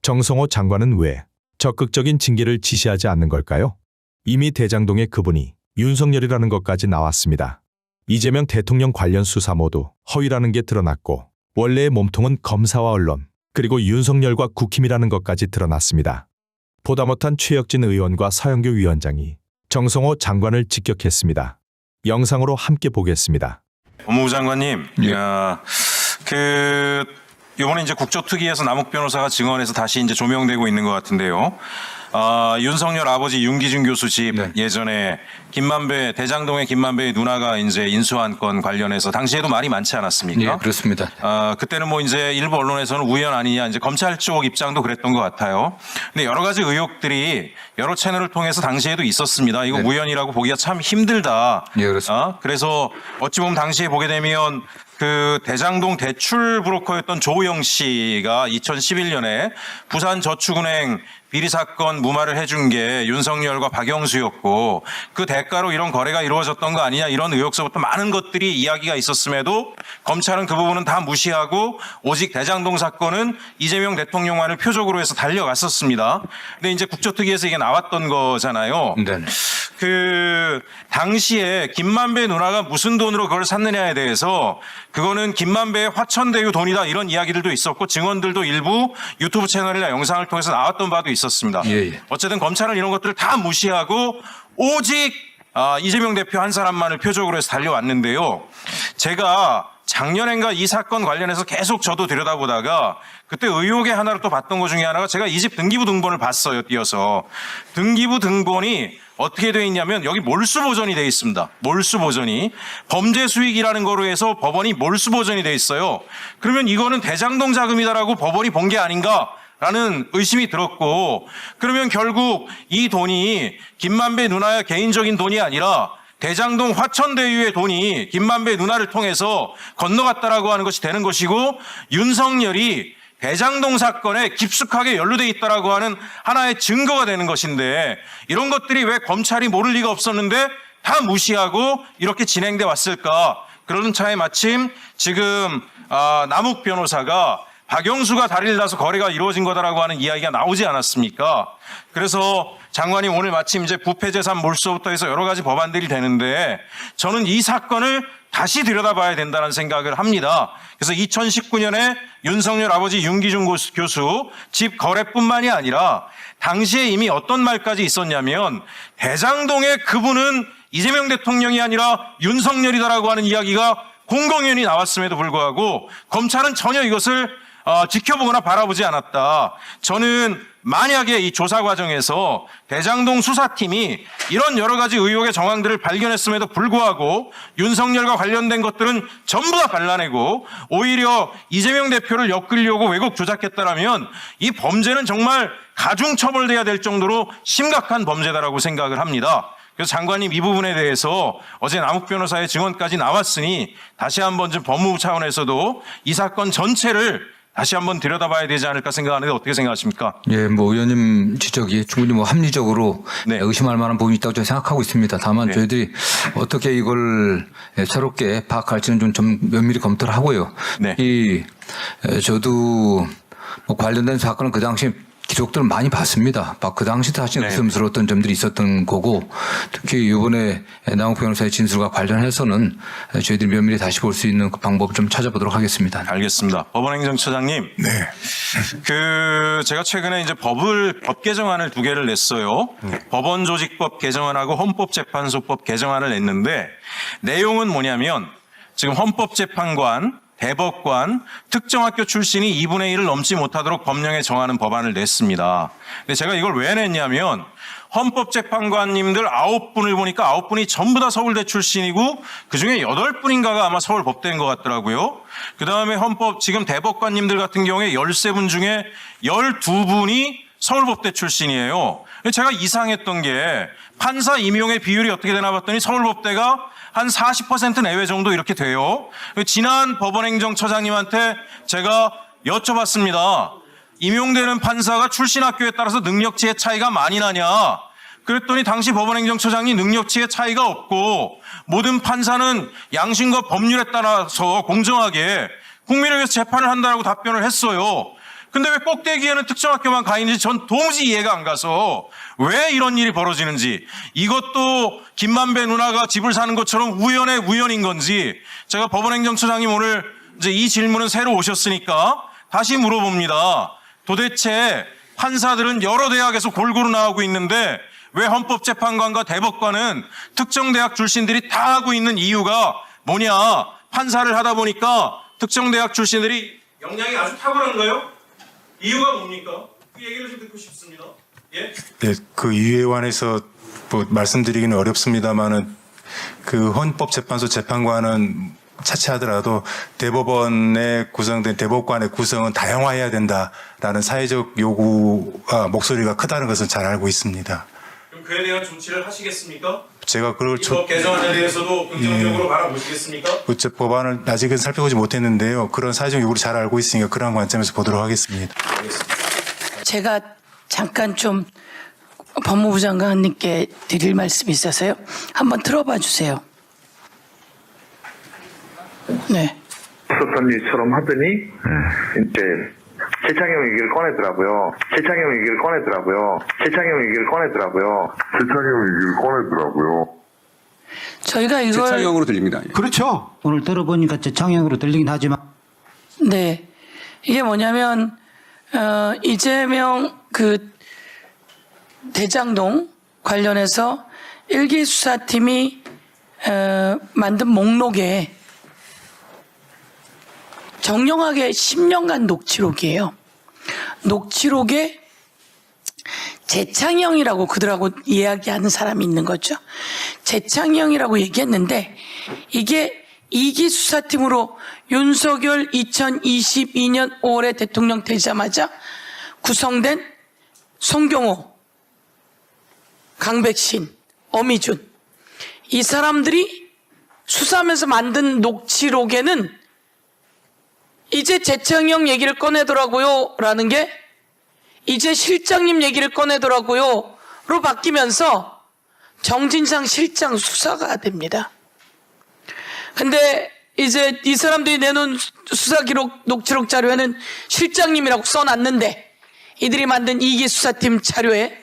정성호 장관은 왜 적극적인 징계를 지시하지 않는 걸까요? 이미 대장동의 그분이 윤석열이라는 것까지 나왔습니다. 이재명 대통령 관련 수사 모두 허위라는 게 드러났고 원래의 몸통은 검사와 언론 그리고 윤석열과 국힘이라는 것까지 드러났습니다. 보다 못한 최혁진 의원과 서영교 위원장이 정성호 장관을 직격했습니다. 영상으로 함께 보겠습니다. 법무부 장관님, 예. 이번에 이제 국조특위에서 남욱 변호사가 증언해서 다시 이제 조명되고 있는 것 같은데요. 윤석열 아버지 윤기준 교수 집 네. 예전에 김만배 대장동의 김만배의 누나가 이제 인수한 건 관련해서 당시에도 말이 많지 않았습니까? 예, 그렇습니다. 그때는 뭐 이제 일부 언론에서는 우연 아니냐 이제 검찰 쪽 입장도 그랬던 것 같아요. 근데 여러 가지 의혹들이 여러 채널을 통해서 당시에도 있었습니다. 이거 네. 우연이라고 보기가 참 힘들다. 예, 그렇습니다. 그래서 어찌 보면 당시에 보게 되면 그 대장동 대출 브로커였던 조우영 씨가 2011년에 부산저축은행 비리 사건 무마를 해준 게 윤석열과 박영수였고 그 대가로 이런 거래가 이루어졌던 거 아니냐 이런 의혹서부터 많은 것들이 이야기가 있었음에도 검찰은 그 부분은 다 무시하고 오직 대장동 사건은 이재명 대통령만을 표적으로 해서 달려갔었습니다. 근데 이제 국조특위에서 이게 나왔던 거잖아요. 네. 그 당시에 김만배 누나가 무슨 돈으로 그걸 샀느냐에 대해서 그거는 김만배의 화천대유 돈이다 이런 이야기들도 있었고 증언들도 일부 유튜브 채널이나 영상을 통해서 나왔던 바도 있었습니다. 예. 어쨌든 검찰은 이런 것들을 다 무시하고 오직 이재명 대표 한 사람만을 표적으로 해서 달려왔는데요. 제가 작년엔가 이 사건 관련해서 계속 저도 들여다보다가 그때 의혹의 하나로 또 봤던 것 중에 하나가 제가 이 집 등기부 등본을 봤어요. 띄어서. 등기부 등본이 어떻게 되어 있냐면 여기 몰수 보전이 되어 있습니다. 몰수 보전이. 범죄 수익이라는 거로 해서 법원이 몰수 보전이 되어 있어요. 그러면 이거는 대장동 자금이다라고 법원이 본 게 아닌가? 라는 의심이 들었고 그러면 결국 이 돈이 김만배 누나의 개인적인 돈이 아니라 대장동 화천대유의 돈이 김만배 누나를 통해서 건너갔다라고 하는 것이 되는 것이고 윤석열이 대장동 사건에 깊숙하게 연루돼 있다라고 하는 하나의 증거가 되는 것인데 이런 것들이 왜 검찰이 모를 리가 없었는데 다 무시하고 이렇게 진행돼 왔을까? 그런 차에 마침 지금 남욱 변호사가 박영수가 다리를 놔서 거래가 이루어진 거다라고 하는 이야기가 나오지 않았습니까? 그래서 장관이 오늘 마침 이제 부패재산 몰수부터 해서 여러 가지 법안들이 되는데 저는 이 사건을 다시 들여다봐야 된다는 생각을 합니다. 그래서 2019년에 윤석열 아버지 윤기준 교수 집 거래뿐만이 아니라 당시에 이미 어떤 말까지 있었냐면 대장동의 그분은 이재명 대통령이 아니라 윤석열이다라고 하는 이야기가 공공연히 나왔음에도 불구하고 검찰은 전혀 이것을 지켜보거나 바라보지 않았다. 저는 만약에 이 조사 과정에서 대장동 수사팀이 이런 여러 가지 의혹의 정황들을 발견했음에도 불구하고 윤석열과 관련된 것들은 전부 다 발라내고 오히려 이재명 대표를 엮으려고 왜곡 조작했다라면 이 범죄는 정말 가중처벌돼야 될 정도로 심각한 범죄다라고 생각을 합니다. 그래서 장관님 이 부분에 대해서 어제 남욱 변호사의 증언까지 나왔으니 다시 한번 좀 법무부 차원에서도 이 사건 전체를 다시 한번 들여다봐야 되지 않을까 생각하는데 어떻게 생각하십니까? 예, 뭐 의원님 지적이 충분히 뭐 합리적으로 네. 의심할 만한 부분이 있다고 저는 생각하고 있습니다. 다만 네. 저희들이 어떻게 이걸 새롭게 파악할지는 좀 면밀히 검토를 하고요. 네. 저도 뭐 관련된 사건은 그 당시 기록들을 많이 봤습니다. 그 당시도 사실 네. 의심스러웠던 점들이 있었던 거고 특히 이번에 남욱 변호사의 진술과 관련해서는 저희들이 면밀히 다시 볼 수 있는 그 방법을 좀 찾아보도록 하겠습니다. 알겠습니다. 법원행정처장님. 네. 제가 최근에 이제 법 개정안을 2개를 냈어요. 법원조직법 개정안하고 헌법재판소법 개정안을 냈는데 내용은 뭐냐면 지금 헌법재판관 대법관, 특정 학교 출신이 2분의 1을 넘지 못하도록 법령에 정하는 법안을 냈습니다. 근데 제가 이걸 왜 냈냐면 헌법재판관님들 9분을 보니까 9분이 전부 다 서울대 출신이고 그중에 8분인가가 아마 서울법대인 것 같더라고요. 그다음에 지금 대법관님들 같은 경우에 13분 중에 12분이 서울법대 출신이에요. 제가 이상했던 게 판사 임용의 비율이 어떻게 되나 봤더니 서울법대가 한 40% 내외 정도 이렇게 돼요. 지난 법원행정처장님한테 제가 여쭤봤습니다. 임용되는 판사가 출신 학교에 따라서 능력치의 차이가 많이 나냐? 그랬더니 당시 법원행정처장이 능력치의 차이가 없고 모든 판사는 양심과 법률에 따라서 공정하게 국민을 위해서 재판을 한다고 답변을 했어요. 근데 왜 꼭대기에는 특정 학교만 가 있는지 전 도무지 이해가 안 가서 왜 이런 일이 벌어지는지, 이것도 김만배 누나가 집을 사는 것처럼 우연의 우연인 건지, 제가 법원행정처장님 오늘 이제 이 질문은 새로 오셨으니까 다시 물어봅니다. 도대체 판사들은 여러 대학에서 골고루 나오고 있는데 왜 헌법재판관과 대법관은 특정 대학 출신들이 다 하고 있는 이유가 뭐냐? 판사를 하다 보니까 특정 대학 출신들이 역량이 아주 탁월한가요? 이유가 뭡니까? 그 얘기를 좀 듣고 싶습니다. 예? 네, 그 이유에 관해서 뭐 말씀드리기는 어렵습니다만은 그 헌법재판소 재판관은 차치하더라도 대법원에 구성된 대법관의 구성은 다양화해야 된다라는 사회적 요구가 목소리가 크다는 것은 잘 알고 있습니다. 그럼 그에 대한 조치를 하시겠습니까? 제가 그걸 법 개정안에 대해서도 긍정적으로 바라보시겠습니까? 그 법안을 아직은 살펴보지 못했는데요. 그런 사회적 요구를 잘 알고 있으니까 그런 관점에서 보도록 하겠습니다. 제가 잠깐 좀 법무부 장관님께 드릴 말씀이 있어서요. 한번 들어봐 주세요. 네. 없었던 일처럼 하더니 이제 최창형 얘기를 꺼내더라고요. 최창형 얘기를 꺼내더라고요. 저희가 이걸 재창형으로 들립니다. 예. 그렇죠. 오늘 들어보니까 재창형으로 들리긴 하지만 네. 이게 뭐냐면 이재명 그 대장동 관련해서 일기 수사팀이 만든 목록에 정령하게 10년간 녹취록이에요. 녹취록에 재창형이라고 그들하고 이야기하는 사람이 있는 거죠. 재창형이라고 얘기했는데 이게 2기 수사팀으로 윤석열 2022년 5월에 대통령 되자마자 구성된 송경호, 강백신, 어미준, 이 사람들이 수사하면서 만든 녹취록에는 이제 재창형 얘기를 꺼내더라고요 라는 게 이제 실장님 얘기를 꺼내더라고요 로 바뀌면서 정진상 실장 수사가 됩니다. 근데 이제 이 사람들이 내놓은 수사 기록 녹취록 자료에는 실장님이라고 써놨는데 이들이 만든 2기 수사팀 자료에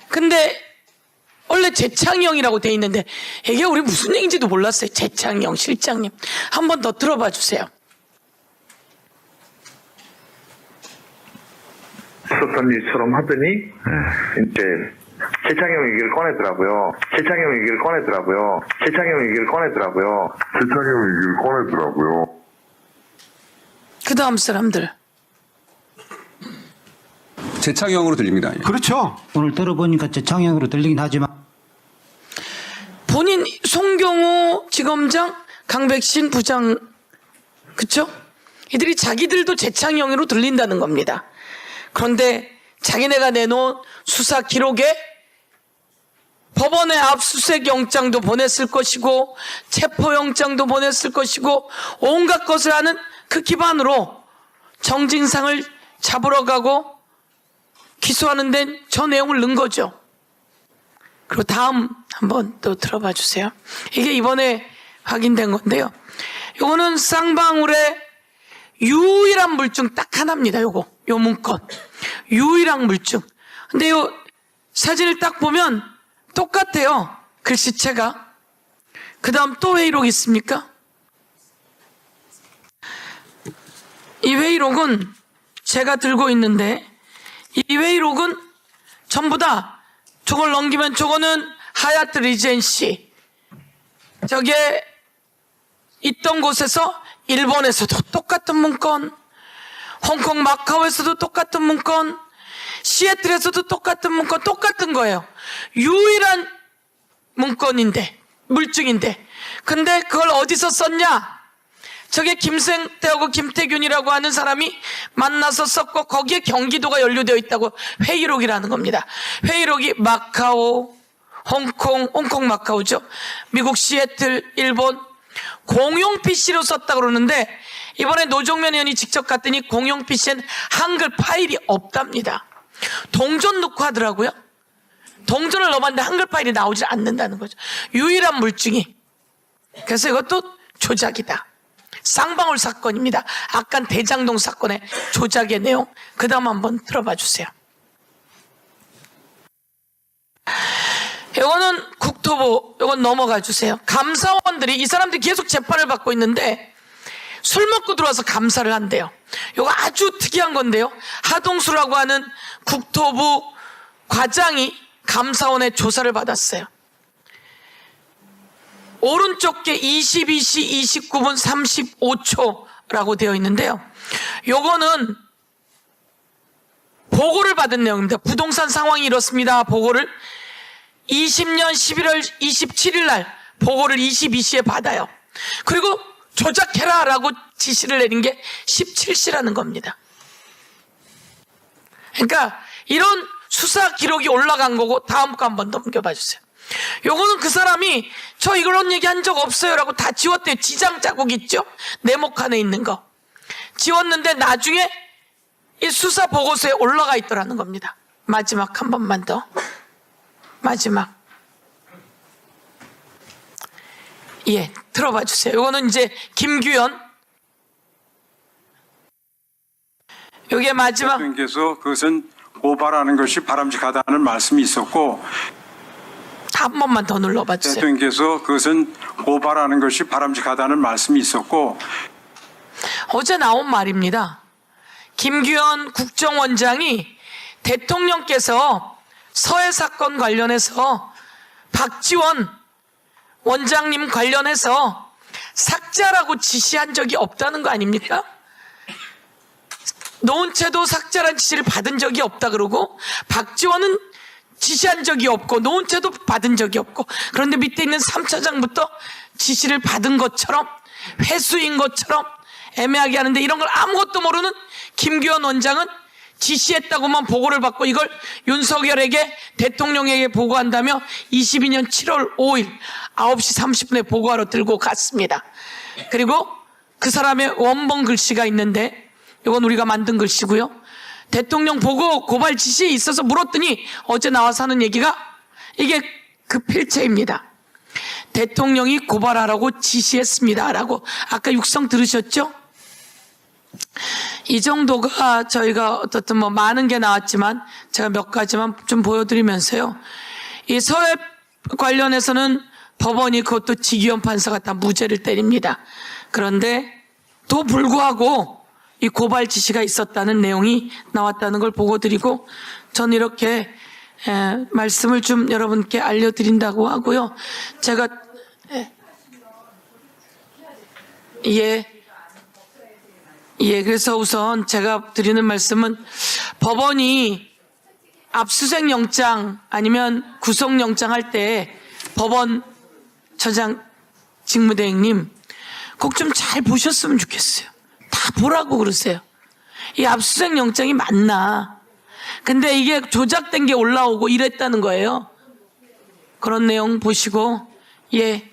근데 원래 재창형이라고 돼 있는데 이게 우리 무슨 얘기인지도 몰랐어요. 재창형 실장님 한 번 더 들어봐 주세요. 없었던 일처럼 하더니 이제 최창형 얘기를 꺼내더라고요. 그 다음 사람들 재창형으로 들립니다. 예. 그렇죠. 오늘 들어보니까 재창형으로 들리긴 하지만 본인 송경호 지검장, 강백신 부장, 그쵸? 이들이 자기들도 재창형으로 들린다는 겁니다. 그런데 자기네가 내놓은 수사 기록에 법원에 압수수색 영장도 보냈을 것이고 체포영장도 보냈을 것이고 온갖 것을 하는 그 기반으로 정진상을 잡으러 가고 기소하는 데는 저 내용을 넣은 거죠. 그리고 다음 한번 또 들어봐 주세요. 이게 이번에 확인된 건데요. 요거는 쌍방울의 유일한 물증 딱 하나입니다. 요 문건. 유일한 물증. 근데 요 사진을 딱 보면 똑같아요. 글씨체가. 그 다음 또 회의록 있습니까? 이 회의록은 제가 들고 있는데 이 회의록은 전부 다 저걸 넘기면 저거는 하얏트 리젠시 저게 있던 곳에서 일본에서도 똑같은 문건, 홍콩 마카오에서도 똑같은 문건, 시애틀에서도 똑같은 문건, 똑같은 거예요. 유일한 문건인데, 물증인데. 근데 그걸 어디서 썼냐? 저게 김생태하고 김태균이라고 하는 사람이 만나서 썼고 거기에 경기도가 연루되어 있다고 회의록이라는 겁니다. 회의록이 마카오, 홍콩 마카오죠. 미국 시애틀, 일본 공용 PC로 썼다고 그러는데 이번에 노정면 의원이 직접 갔더니 공용 PC엔 한글 파일이 없답니다. 동전 넣고 하더라고요. 동전을 넣어봤는데 한글 파일이 나오지 않는다는 거죠. 유일한 물증이. 그래서 이것도 조작이다. 쌍방울 사건입니다. 아까 대장동 사건의 조작의 내용. 그 다음 한번 들어봐 주세요. 이거는 국토부, 이건 넘어가 주세요. 감사원들이, 이 사람들이 계속 재판을 받고 있는데 술 먹고 들어와서 감사를 한대요. 이거 아주 특이한 건데요. 하동수라고 하는 국토부 과장이 감사원의 조사를 받았어요. 오른쪽 게 22시 29분 35초라고 되어 있는데요. 요거는 보고를 받은 내용입니다. 부동산 상황이 이렇습니다. 보고를 20년 11월 27일 날 보고를 22시에 받아요. 그리고 조작해라 라고 지시를 내린 게 17시라는 겁니다. 그러니까 이런 수사 기록이 올라간 거고, 다음 거 한번 넘겨봐 주세요. 요거는 그 사람이 저 이런 얘기 한 적 없어요 라고 다 지웠대요. 지장 자국 있죠? 네모칸에 있는 거 지웠는데 나중에 이 수사 보고서에 올라가 있더라는 겁니다. 마지막 한 번만 더. 마지막. 예, 들어봐 주세요. 요거는 이제 김규현. 요게 마지막. 대통령께서 그것은 고발하는 것이 바람직하다는 말씀이 있었고, 한 번만 더 눌러봐 주세요. 대통령께서 그것은 고발하는 것이 바람직하다는 말씀이 있었고, 어제 나온 말입니다. 김규현 국정원장이 대통령께서 서해 사건 관련해서 박지원 원장님 관련해서 삭제라고 지시한 적이 없다는 거 아닙니까? 노은채도 삭제라는 지시를 받은 적이 없다 그러고, 박지원은 지시한 적이 없고 노은채도 받은 적이 없고, 그런데 밑에 있는 3차장부터 지시를 받은 것처럼, 회수인 것처럼 애매하게 하는데, 이런 걸 아무것도 모르는 김규현 원장은 지시했다고만 보고를 받고 이걸 윤석열에게, 대통령에게 보고한다며 22년 7월 5일 9시 30분에 보고하러 들고 갔습니다. 그리고 그 사람의 원본 글씨가 있는데, 이건 우리가 만든 글씨고요. 대통령 보고 고발 지시에 있어서 물었더니 어제 나와서 하는 얘기가 이게 그 필체입니다. 대통령이 고발하라고 지시했습니다 라고. 아까 육성 들으셨죠? 이 정도가 저희가 어떻든 뭐 많은 게 나왔지만 제가 몇 가지만 좀 보여드리면서요. 이 서해 관련해서는 법원이, 그것도 지기현 판사가 다 무죄를 때립니다. 그런데 또 불구하고 이 고발 지시가 있었다는 내용이 나왔다는 걸 보고드리고, 전 이렇게 말씀을 좀 여러분께 알려드린다고 하고요. 제가 그래서 우선 제가 드리는 말씀은, 법원이 압수수색 영장 아니면 구속영장 할 때 법원처장 직무대행님 꼭 좀 잘 보셨으면 좋겠어요. 다 보라고 그러세요. 이 압수수색 영장이 맞나? 근데 이게 조작된 게 올라오고 이랬다는 거예요. 그런 내용 보시고, 예,